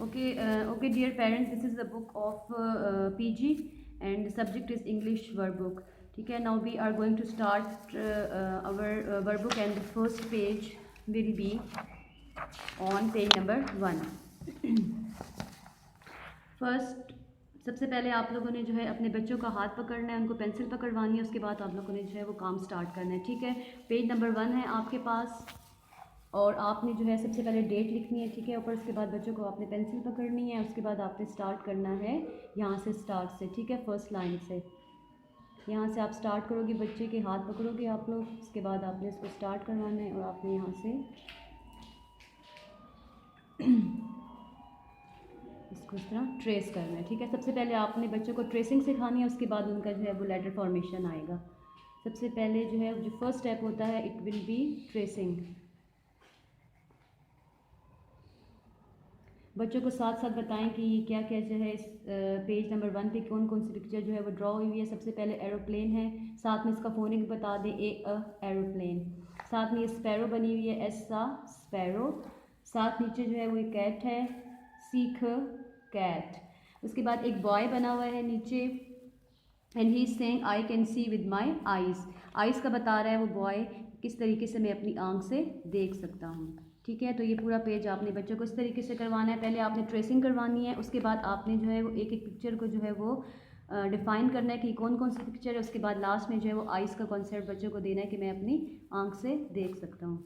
Okay, dear parents, this is the book of PG and the subject is English workbook. ठीक है, now we are going to start our workbook and the first page will be on page number 1. First सबसे पहले आप लोगों ने जो है अपने बच्चों का हाथ पकड़ना है, उनको पेंसिल पकड़वानी है, उसके बाद आप लोगों ने जो है वो काम स्टार्ट करना है. ठीक है, पेज नंबर 1 है आपके पास और आपने जो है सबसे पहले डेट लिखनी है. ठीक है, ऊपर उसके बाद बच्चों को आपने पेंसिल पकड़नी है, उसके बाद आपने स्टार्ट करना है यहाँ से स्टार्ट से. ठीक है, फर्स्ट लाइन से यहाँ से आप स्टार्ट करोगे, बच्चे के हाथ पकड़ोगे आप लोग, उसके बाद आपने इसको स्टार्ट करवाना है और आपने यहाँ से इसको इस तरह ट्रेस करना है. ठीक है, सबसे पहले आपने बच्चों को ट्रेसिंग सिखानी है, उसके बाद उनका जो है वो लेटर फॉर्मेशन आएगा. सबसे पहले जो है जो फर्स्ट स्टेप होता है इट विल बी ट्रेसिंग. बच्चों को साथ साथ बताएं कि ये क्या क्या जो है इस पेज नंबर 1 पे कौन कौन सी पिक्चर जो है वो ड्रॉ हुई है. सबसे पहले एरोप्लेन है, साथ में इसका फोनिक बता दें एरोप्लेन. साथ में ये स्पैरो बनी हुई है, एसा स्पैरो. साथ नीचे जो है वो एक कैट है, सीख कैट. उसके बाद एक बॉय बना हुआ है नीचे and he is saying I can see with my eyes. Eyes का बता रहा है वो बॉय किस तरीके से मैं अपनी आँख से देख सकता हूँ. ठीक है, तो ये पूरा पेज आपने बच्चों को इस तरीके से करवाना है. पहले आपने ट्रेसिंग करवानी है, उसके बाद आपने जो है वो एक एक पिक्चर को जो है वो डिफ़ाइन करना है कि कौन कौन सी पिक्चर है. उसके बाद लास्ट में जो है वो आइज़ का कॉन्सेप्ट बच्चों को देना है कि मैं अपनी आँख से देख सकता हूँ.